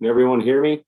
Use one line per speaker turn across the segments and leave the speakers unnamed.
Can everyone hear me?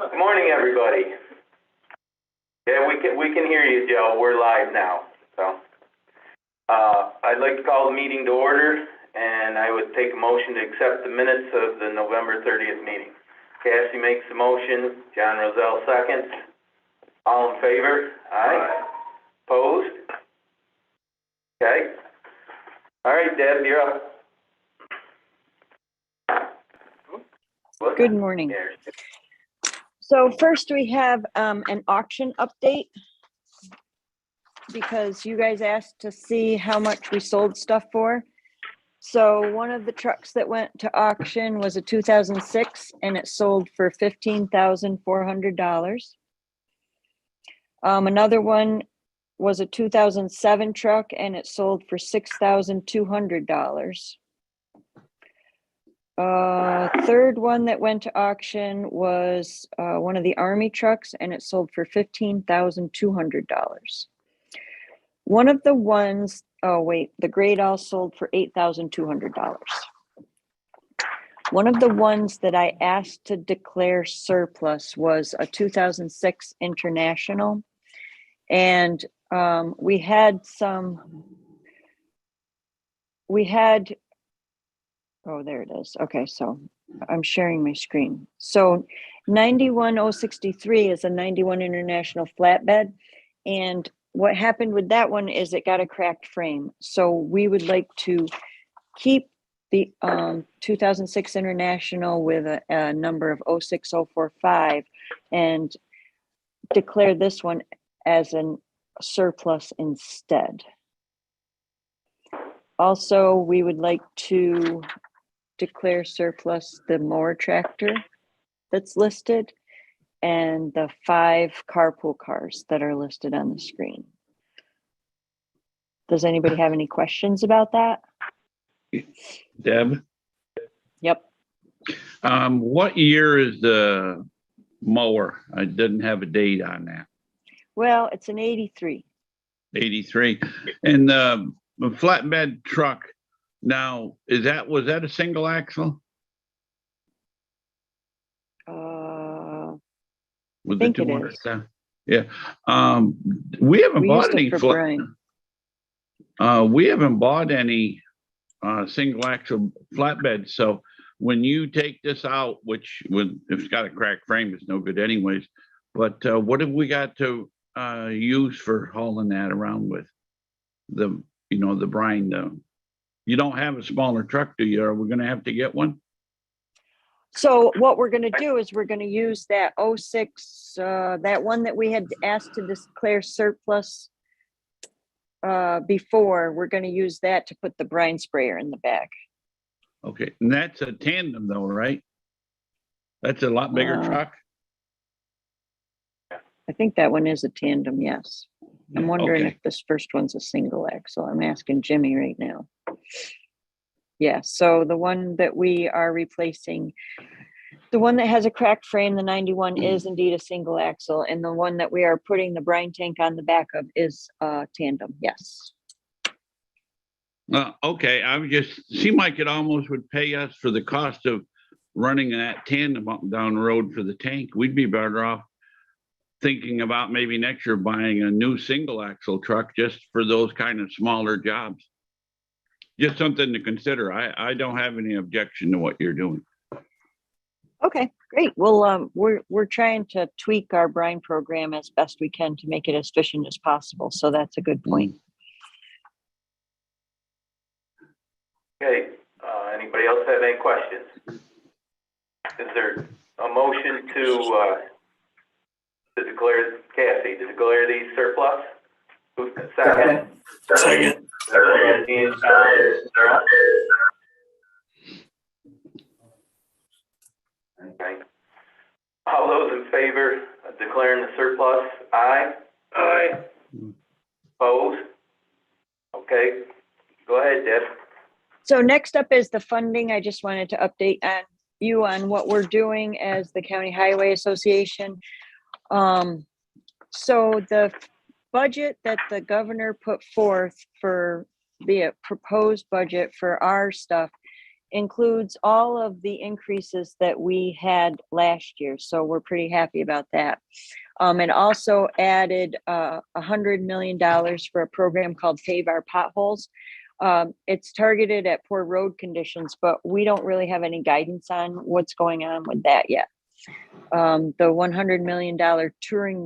Good morning, everybody. Yeah, we can hear you, Joe. We're live now. So, I'd like to call the meeting to order, and I would take a motion to accept the minutes of the November 30th meeting. Cassie makes the motion. John Rozelle seconds. All in favor? Aye. Opposed? Okay. All right, Deb, you're up.
Good morning. So first we have an auction update because you guys asked to see how much we sold stuff for. So one of the trucks that went to auction was a 2006 and it sold for $15,400. Another one was a 2007 truck and it sold for $6,200. Third one that went to auction was one of the Army trucks and it sold for $15,200. One of the ones, the grade all sold for $8,200. One of the ones that I asked to declare surplus was a 2006 International. And we had, oh, there it is. Okay, so I'm sharing my screen. So 91063 is a 91 International flatbed. And what happened with that one is it got a cracked frame. So we would like to keep the 2006 International with a number of 06045 and declare this one as a surplus instead. Also, we would like to declare surplus the mower tractor that's listed and the 5 carpool cars that are listed on the screen. Does anybody have any questions about that?
Deb?
Yep.
What year is the mower? I didn't have a date on that.
Well, it's an 83.
83. And the flatbed truck, now, was that a single axle? With the
think it
200?
is.
Yeah. We haven't
We
bought
used
any
it for Brian.
we haven't bought any single axle flatbed. So when you take this out, which if it's got a cracked frame, it's no good anyways. But what have we got to use for hauling that around with? The brine, you don't have a smaller truck, do you? Are we gonna have to get one?
So what we're going to do is we're going to use that 06, that one that we had asked to declare surplus before. We're going to use that to put the brine sprayer in the back.
Okay, and that's a tandem though, right? That's a lot bigger truck.
I think that one is a tandem, yes. I'm wondering
Okay.
if this first one's a single axle. I'm asking Jimmy right now. Yeah, so the one that we are replacing, the one that has a cracked frame, the 91 is indeed a single axle. And the one that we are putting the brine tank on the back of is tandem, yes.
Okay, I would just seem like it almost would pay us for the cost of running that tandem up and down the road for the tank. We'd be better off thinking about maybe next year buying a new single axle truck just for those kind of smaller jobs. Just something to consider. I don't have any objection to what you're doing.
Okay, great. Well, we're trying to tweak our brine program as best we can to make it as efficient as possible. So that's a good point.
Okay, anybody else have any questions? Is there a motion to declare, Cassie, to declare these surplus? Who's second?
Second.
Okay. All those in favor of declaring the surplus, aye? Aye. Opposed? Okay, go ahead, Deb.
So next up is the funding. I just wanted to update you on what we're doing as the County Highway Association. So the budget that the governor put forth for the proposed budget for our stuff includes all of the increases that we had last year. So we're pretty happy about that. And also added $100 million for a program called Pave Our Potholes. It's targeted at poor road conditions, but we don't really have any guidance on what's going on with that yet. The $100 million touring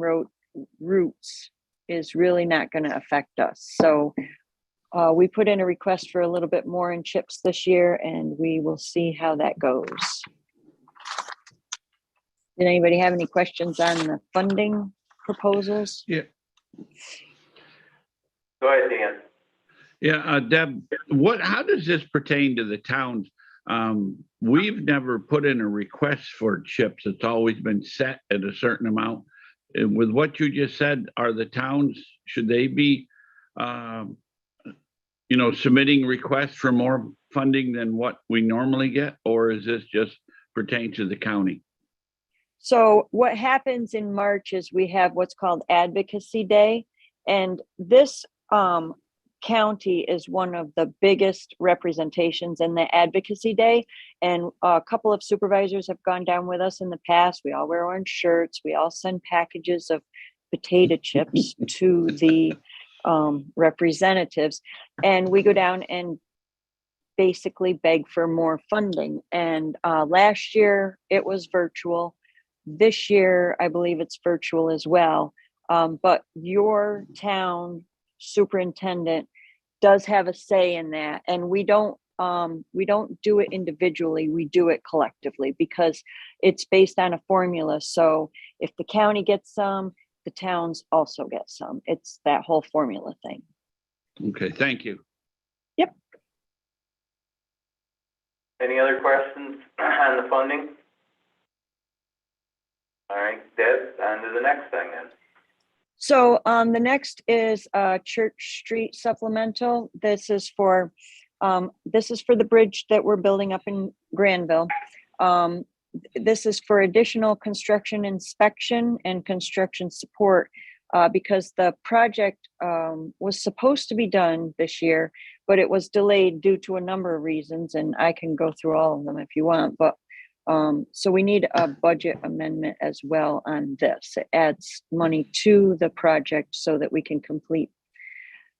routes is really not going to affect us. So we put in a request for a little bit more in chips this year, and we will see how that goes. Did anybody have any questions on the funding proposals?
Yeah.
Go ahead, Dan.
Yeah, Deb, how does this pertain to the towns? We've never put in a request for chips. It's always been set at a certain amount. And with what you just said, are the towns, should they be, submitting requests for more funding than what we normally get? Or is this just pertain to the county?
So what happens in March is we have what's called Advocacy Day. And this county is one of the biggest representations in the Advocacy Day. And a couple of supervisors have gone down with us in the past. We all wear orange shirts. We all send packages of potato chips to the representatives. And we go down and basically beg for more funding. And last year it was virtual. This year, I believe it's virtual as well. But your town superintendent does have a say in that. And we don't do it individually. We do it collectively because it's based on a formula. So if the county gets some, the towns also get some. It's that whole formula thing.
Okay, thank you.
Yep.
Any other questions on the funding? All right, Deb, on to the next thing then.
So the next is Church Street Supplemental. This is for the bridge that we're building up in Granville. This is for additional construction inspection and construction support because the project was supposed to be done this year, but it was delayed due to a number of reasons, and I can go through all of them if you want. But so we need a budget amendment as well on this. It adds money to the project so that we can complete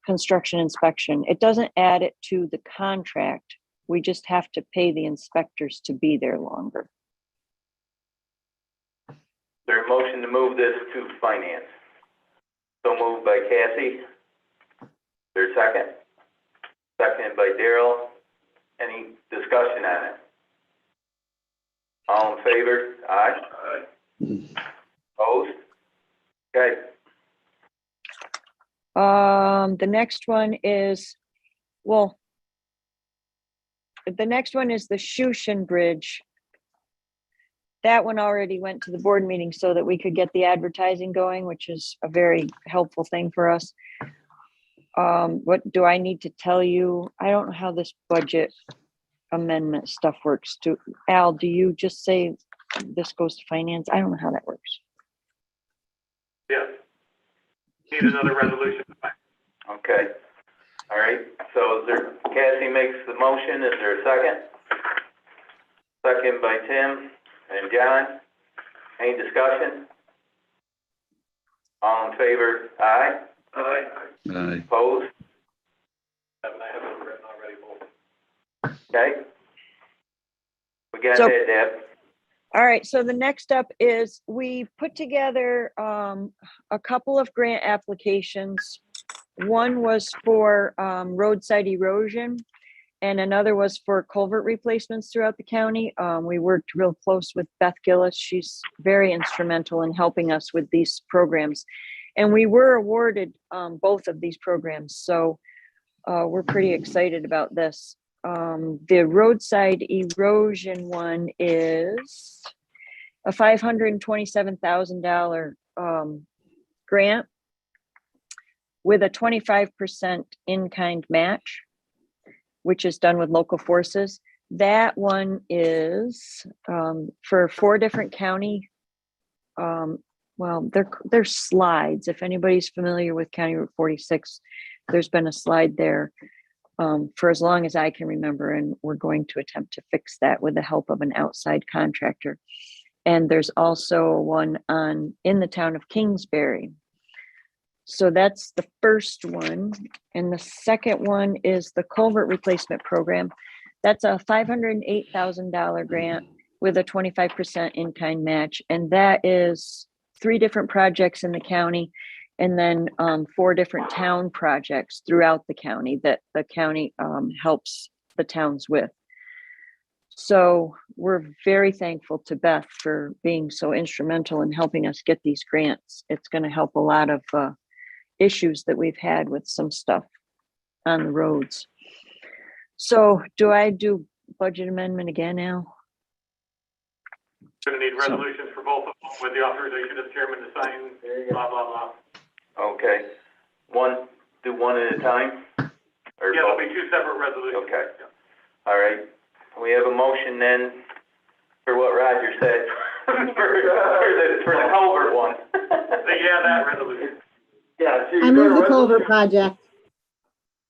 construction inspection. It doesn't add it to the contract. We just have to pay the inspectors to be there longer.
Is there a motion to move this to finance? So moved by Cassie. Is there a second? Seconded by Daryl. Any discussion on it? All in favor? Aye. Aye. Opposed? Okay.
The next one is, the Shushin Bridge. That one already went to the board meeting so that we could get the advertising going, which is a very helpful thing for us. What do I need to tell you? I don't know how this budget amendment stuff works. Al, do you just say this goes to finance? I don't know how that works.
Yes. Need another resolution.
Okay. All right. So Cassie makes the motion. Is there a second? Second by Tim and John. Any discussion? All in favor? Aye.
Aye.
Opposed?
I have it written already, both.
Okay. We got
So-
that, Deb.
All right, so the next up is we put together a couple of grant applications. One was for roadside erosion and another was for culvert replacements throughout the county. We worked real close with Beth Gillis. She's very instrumental in helping us with these programs. And we were awarded both of these programs. So we're pretty excited about this. The roadside erosion one is a $527,000 grant with a 25% in-kind match, which is done with local forces. That one is for 4 different county. Well, they're slides. If anybody's familiar with County Route 46, there's been a slide there for as long as I can remember, and we're going to attempt to fix that with the help of an outside contractor. And there's also one in the town of Kingsbury. So that's the first one. And the second one is the culvert replacement program. That's a $508,000 grant with a 25% in-kind match. And that is 3 different projects in the county, and then 4 different town projects throughout the county that the county helps the towns with. So we're very thankful to Beth for being so instrumental in helping us get these grants. It's going to help a lot of issues that we've had with some stuff on the roads. So do I do budget amendment again, Al?
Gonna need resolutions for both of them with the authorization of chairman to sign, blah, blah, blah.
Okay. Do one at a time? Or
Yeah, there'll
both?
be 2 separate resolutions.
Okay. All right. We have a motion then for what Roger said, for the culvert one.
Yeah, that resolution.
Yeah, so
I move the culvert project.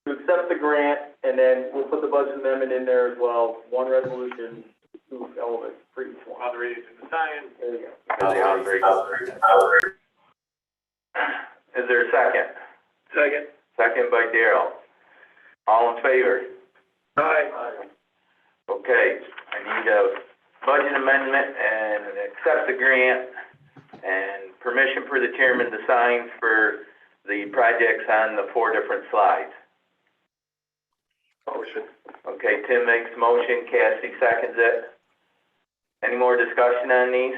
To accept the grant, and then we'll put the budget amendment in there as well, one resolution, 2 elements for each one.
Authorization to sign.
There you
Oh, is there a second?
Second.
Second by Daryl. All in favor?
Aye.
Okay, I need a budget amendment and accept the grant and permission for the chairman to sign for the projects on the 4 different slides.
Motion.
Okay, Tim makes the motion, Cassie seconds it. Any more discussion on these?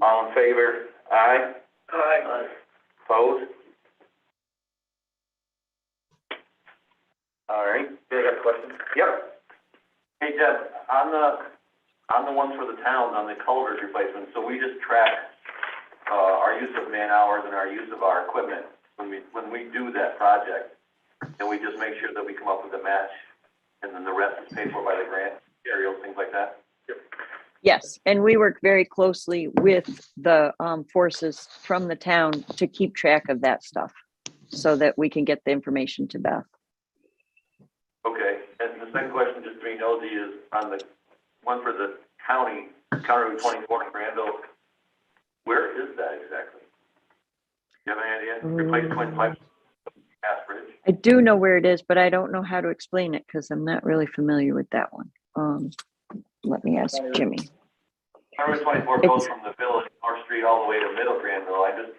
All in favor? Aye.
Aye.
Opposed? All right.
I got a question.
Yep.
Hey, Deb, on the ones for the towns, on the culvert replacement, so we just track, our use of man hours and our use of our equipment when we do that project, and we just make sure that we come up with a match, and then the rest is paid for by the grant, aerials, things like that?
Yes, and we work very closely with the forces from the town to keep track of that stuff so that we can get the information to Beth.
Okay, and the second question, just to be nosy, is on the one for the county, County Route 24 in Granville, where is that exactly? Do you have any idea? Replace twin pipes, Cass Bridge?
I do know where it is, but I don't know how to explain it because I'm not really familiar with that one. Let me ask Jimmy.
County Route 24 goes from the village, North Street, all the way to Middle Granville. I don't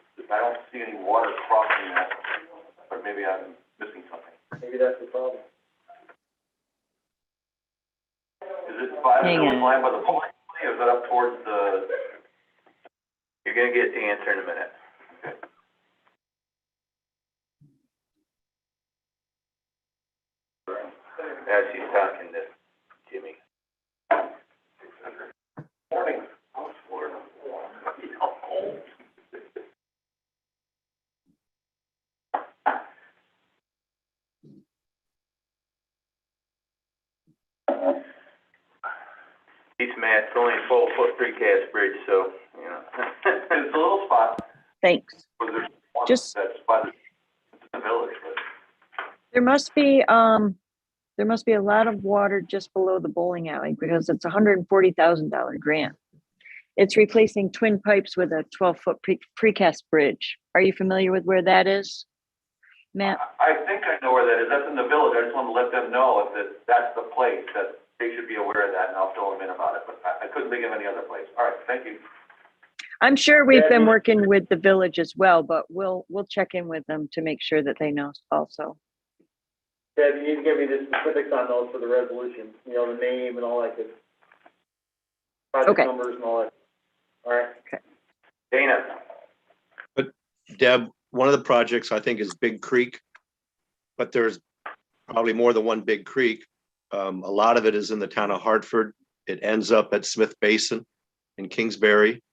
see any water crossing that, but maybe I'm missing something. Maybe that's the problem. Is it by the
Hang
village
on.
line by the polling, or is it up towards the?
You're gonna get the answer in a minute. As she's talking to Jimmy.
Morning. Oh, Florida.
He's mad, it's only a 12-foot precast bridge, so, you know.
It's a little spot
Thanks.
where there's one
Just-
that's by the village, but.
There must be a lot of water just below the bowling alley because it's a $140,000 grant. It's replacing twin pipes with a 12-foot precast bridge. Are you familiar with where that is, Matt?
I think I know where that is. That's in the village. I just wanted to let them know that that's the place, that they should be aware of that, and I'll fill them in about it, but I couldn't think of any other place. All right, thank you.
I'm sure we've been working with the village as well, but we'll check in with them to make sure that they know also.
Deb, you need to give me the specifics on those for the resolution, you know, the name and all that good. Project
Okay.
numbers and all that. All right.
Dana?
Deb, one of the projects I think is Big Creek, but there's probably more than one Big Creek. A lot of it is in the town of Hartford. It ends up at Smith Basin in Kingsbury.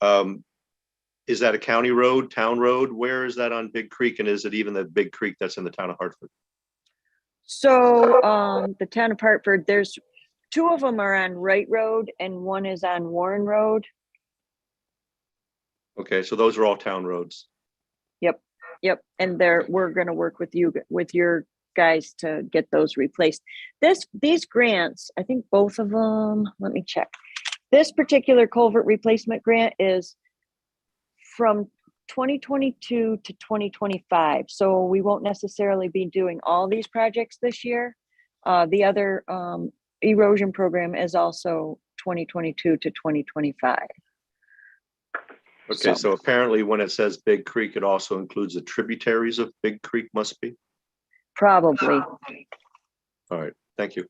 Is that a county road, town road? Where is that on Big Creek? And is it even the Big Creek that's in the town of Hartford?
So the town of Hartford, there's two of them are on Wright Road and one is on Warren Road.
Okay, so those are all town roads.
Yep, and we're going to work with you, with your guys to get those replaced. These grants, I think both of them, let me check. This particular culvert replacement grant is from 2022 to 2025. So we won't necessarily be doing all these projects this year. The other erosion program is also 2022 to 2025.
Okay, so apparently when it says Big Creek, it also includes the tributaries of Big Creek, must be?
Probably.
All right, thank you.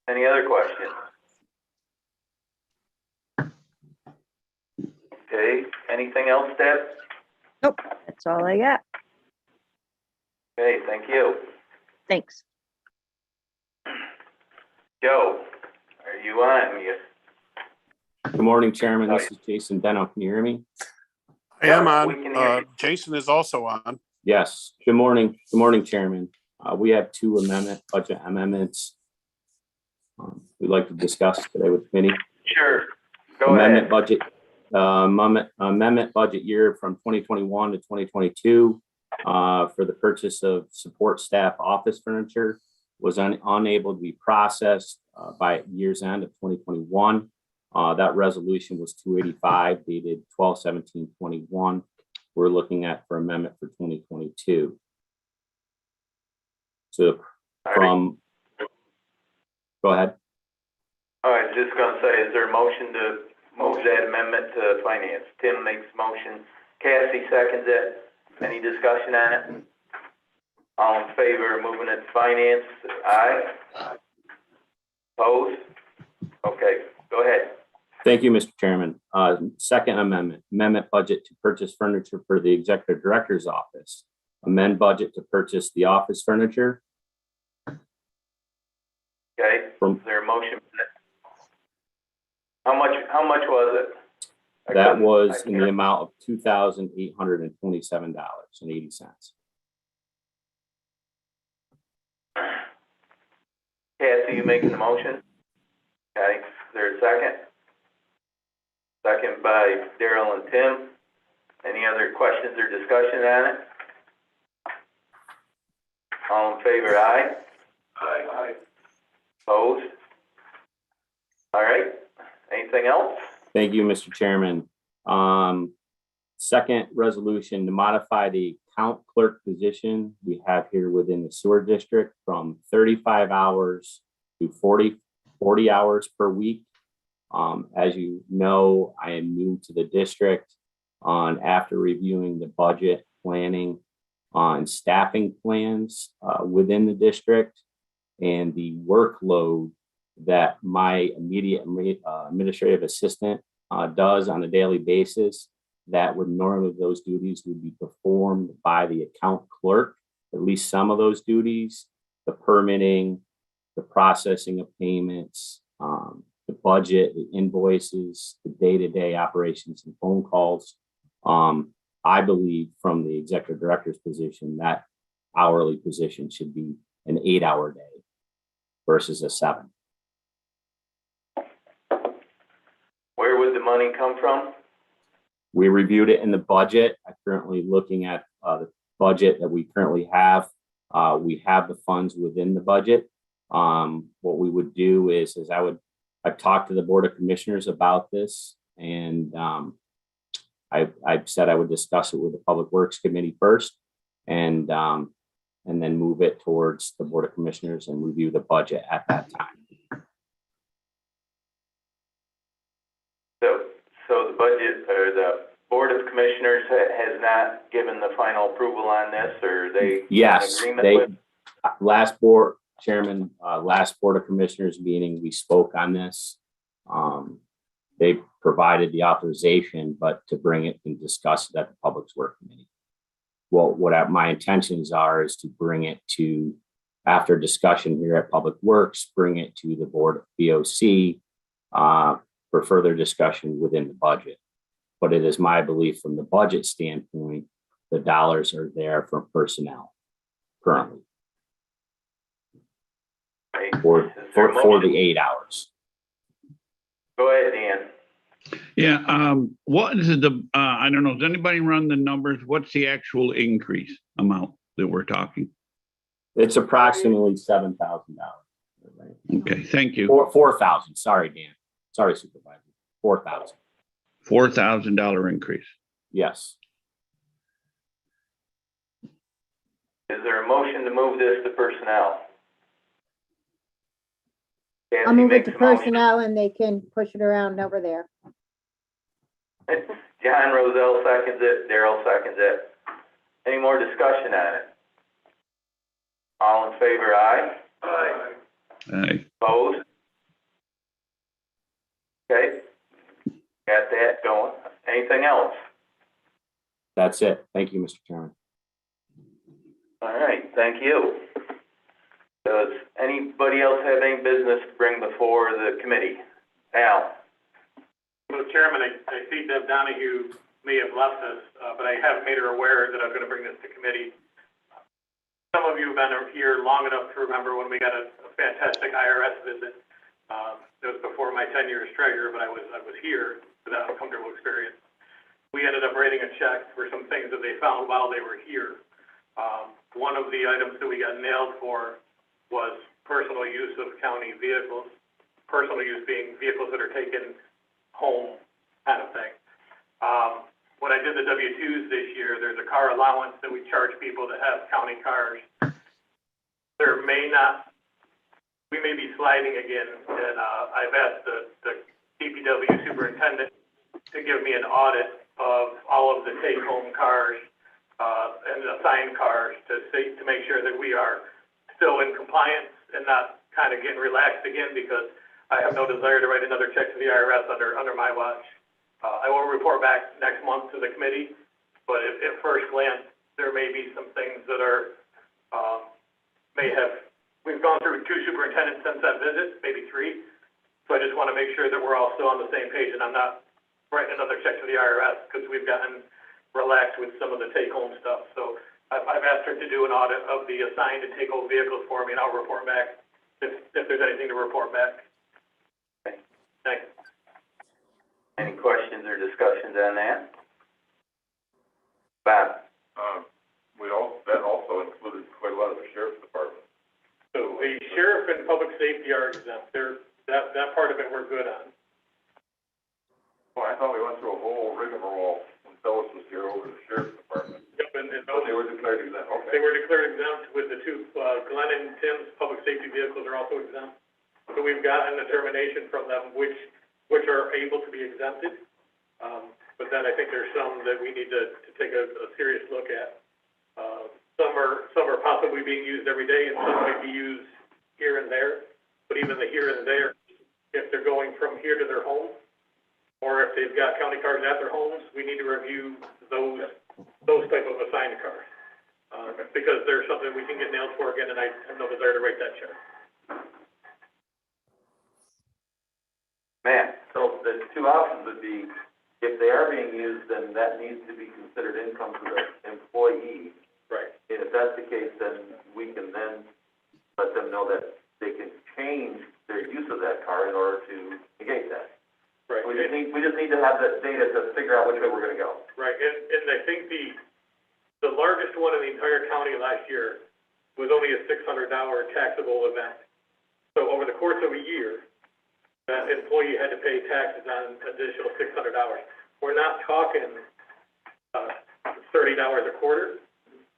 Any other questions? Okay, anything else, Deb?
Nope, that's all I got.
Okay, thank you.
Thanks.
Joe, are you on?
Good morning, Chairman. This is Jason Deno. Can you hear me?
I am
We can hear
on.
you.
Jason is also on.
Yes. Good morning. Good morning, Chairman. We have two budget amendments we'd like to discuss today with the committee.
Sure, go ahead.
Amendment budget year from 2021 to 2022 for the purchase of support staff office furniture was unable to be processed by year's end of 2021. That resolution was 285 dated 12/17/21. We're looking at for amendment for 2022. So from, go ahead.
All right, just gonna say, is there a motion to move that amendment to finance? Tim makes motion, Cassie seconds it. Any discussion on it? All in favor of moving it to finance? Aye. Opposed? Okay, go ahead.
Thank you, Mr. Chairman. Second amendment budget to purchase furniture for the executive director's office. Amend budget to purchase the office furniture.
Okay, is there a motion? How much was it?
That was in the amount of $2,827.80.
Cassie, you making the motion? Okay, is there a second? Second by Daryl and Tim. Any other questions or discussion on it? All in favor, aye? Aye. Opposed? All right, anything else?
Thank you, Mr. Chairman. Second resolution to modify the account clerk position we have here within the sewer district from 35 hours to 40 hours per week. As you know, I am new to the district. After reviewing the budget, planning on staffing plans within the district and the workload that my immediate administrative assistant does on a daily basis, that would normally those duties would be performed by the account clerk, at least some of those duties, the permitting, the processing of payments, the budget, the invoices, the day-to-day operations and phone calls. I believe from the executive director's position, that hourly position should be an 8-hour day versus a 7.
Where would the money come from?
We reviewed it in the budget. I'm currently looking at the budget that we currently have. We have the funds within the budget. What we would do is I would I've talked to the Board of Commissioners about this, and I've said I would discuss it with the Public Works Committee first, and then move it towards the Board of Commissioners and review the budget at that time.
So the budget, or the Board of Commissioners has not given the final approval on this, or they?
Yes,
in agreement
they,
with?
last board, Chairman, last Board of Commissioners meeting, we spoke on this. They provided the authorization, but to bring it and discuss it at the Public Works Committee. Well, my intentions are is to bring it to, after discussion here at Public Works, bring it to the Board of BOC for further discussion within the budget. But it is my belief from the budget standpoint, the dollars are there for personnel currently for the 8 hours.
Go ahead, Dan.
Yeah, what is the, I don't know, does anybody run the numbers? What's the actual increase amount that we're talking?
It's approximately $7,000.
Okay, thank you.
4,000. Sorry, Dan. Sorry, Supervisor. 4,000.
$4,000 increase.
Yes.
Is there a motion to move this to personnel?
I'll move it to personnel and they can push it around over there.
John Rozelle seconds it, Daryl seconds it. Any more discussion on it? All in favor, aye? Aye.
Aye.
Opposed? Okay. Got that going. Anything else?
That's it. Thank you, Mr. Chairman.
All right, thank you. Does anybody else have any business to bring before the committee? Al?
So Chairman, I see Deb Donahue may have left us, but I have made her aware that I'm going to bring this to committee. Some of you have been here long enough to remember when we got a fantastic IRS visit. It was before my tenure as treasurer, but I was here for that uncomfortable experience. We ended up writing a check for some things that they found while they were here. One of the items that we got nailed for was personal use of county vehicles, personal use being vehicles that are taken home kind of thing. When I did the W-2s this year, there's a car allowance that we charge people that have county cars. We may be sliding again, and I've asked the DPW superintendent to give me an audit of all of the take-home cars and assigned cars to make sure that we are still in compliance and not kind of getting relaxed again, because I have no desire to write another check to the IRS under my watch. I will report back next month to the committee, but at first glance, there may be some things that are, we've gone through 2 superintendents since that visit, maybe 3. So I just want to make sure that we're all still on the same page and I'm not writing another check to the IRS because we've gotten relaxed with some of the take-home stuff. So I've asked her to do an audit of the assigned and take-home vehicles for me, and I'll report back if there's anything to report back.
Okay.
Thanks.
Any questions or discussions on that? Bob?
That also included quite a lot of the sheriff's department.
So the sheriff and public safety are exempt. That part of it we're good on.
Well, I thought we went through a whole rigmarole when Phyllis was here over the sheriff's department.
Yep, and
But they were declared exempt, okay.
they were declared exempt with the 2, Glenn and Tim's public safety vehicles are also exempt. So we've gotten a determination from them which are able to be exempted. But then I think there's some that we need to take a serious look at. Some are possibly being used every day and some might be used here and there. But even the here and there, if they're going from here to their home, or if they've got county cars at their homes, we need to review those type of assigned cars. Because there's something we can get nailed for again, and I have no desire to write that check.
Matt?
So the 2 options would be, if they are being used, then that needs to be considered income to the employee.
Right.
And if that's the case, then we can then let them know that they can change their use of that car in order to negate that.
Right.
We just need to have the data to figure out which way we're gonna go.
Right, and I think the largest one in the entire county last year was only a $600 taxable event. So over the course of a year, that employee had to pay taxes on additional 600 hours. We're not talking, 30 hours a quarter.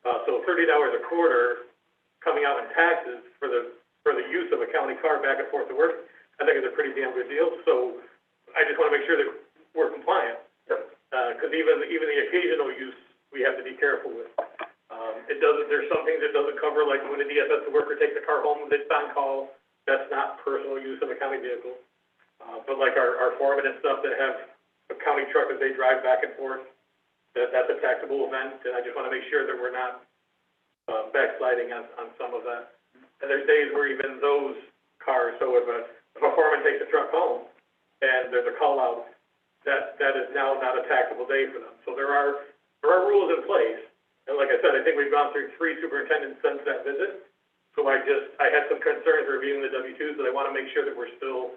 So $30 a quarter coming out in taxes for the use of a county car back and forth to work, I think is a pretty damn good deal. So I just want to make sure that we're compliant. Because even the occasional use, we have to be careful with. There's some things it doesn't cover, like when the DSS worker takes the car home when it's on call, that's not personal use of a county vehicle. But like our foremen and stuff that have a county truck that they drive back and forth, that's a taxable event, and I just want to make sure that we're not backsliding on some of that. And there's days where even those cars, so if a foreman takes a truck home and there's a call out, that is now not a taxable day for them. So there are rules in place. And like I said, I think we've gone through 3 superintendents since that visit. So I had some concerns reviewing the W-2s, but I want to make sure that we're still,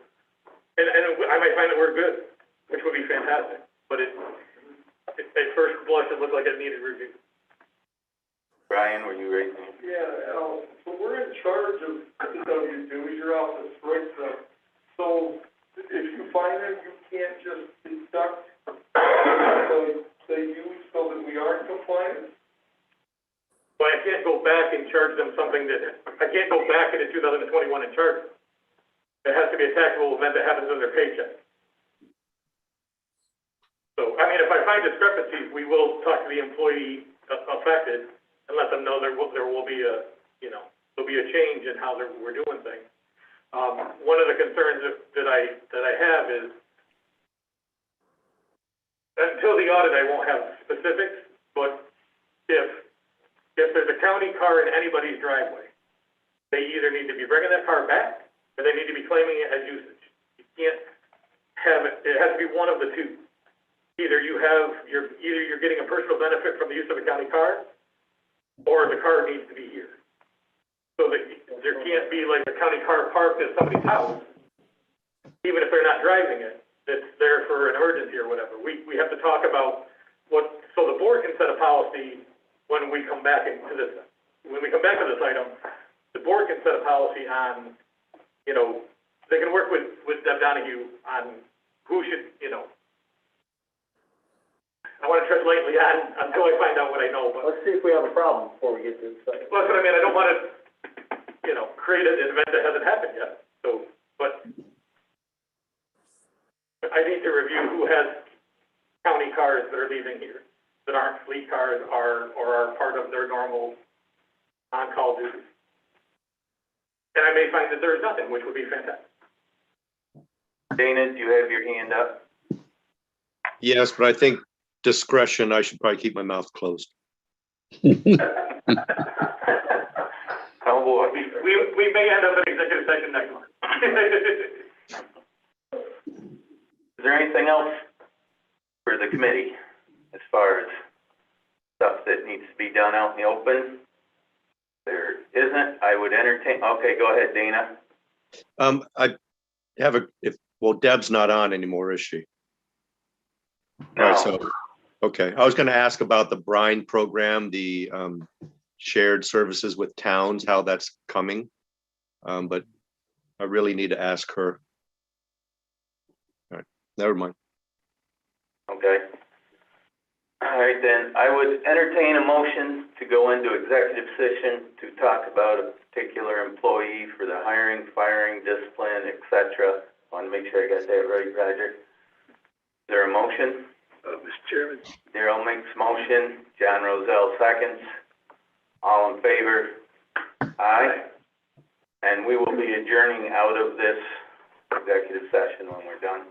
and I might find that we're good, which would be fantastic. But at first blush, it looked like it needed review.
Brian, were you raising?
Yeah, Al, so we're in charge of the W-2s, your office, right? So if you find it, you can't just deduct the use so that we aren't compliant?
But I can't go back and charge them something I can't go back into 2021 and charge them. It has to be a taxable event that happens in their paycheck. So, I mean, if I find discrepancies, we will talk to the employee affected and let them know there will be there'll be a change in how we're doing things. One of the concerns that I have is, until the audit, I won't have specifics, but if there's a county car in anybody's driveway, they either need to be bringing that car back or they need to be claiming it as usage. You can't have it has to be one of the two. Either you're getting a personal benefit from the use of a county car, or the car needs to be here. So that there can't be like a county car parked at somebody's house, even if they're not driving it, that's there for an emergency or whatever. We have to talk about so the board can set a policy when we come back into this. When we come back to this item, the board can set a policy on, they can work with Deb Donahue on who should, I want to tread lightly on until I find out what I know, but.
Let's see if we have a problem before we get to this.
Well, that's what I mean. I don't want to, create an event that hasn't happened yet. So, but I need to review who has county cars that are leaving here, that aren't fleet cars or are part of their normal on-call duties. And I may find that there is nothing, which would be fantastic.
Dana, do you have your hand up?
Yes, but I think discretion, I should probably keep my mouth closed.
Oh, boy.
We may end up in executive session next month.
Is there anything else for the committee as far as stuff that needs to be done out in the open? There isn't. I would entertain. Okay, go ahead, Dana.
I have Deb's not on anymore, is she?
No.
All right, so, okay. I was going to ask about the Brine program, the shared services with towns, how that's coming. But I really need to ask her. All right, never mind.
Okay. All right, then I would entertain a motion to go into executive session to talk about a particular employee for the hiring, firing, discipline, etc. Want to make sure I got that right, Roger. Is there a motion?
Mr. Chairman.
Darrell makes motion. John Rozelle seconds. All in favor? Aye. And we will be adjourning out of this executive session when we're done.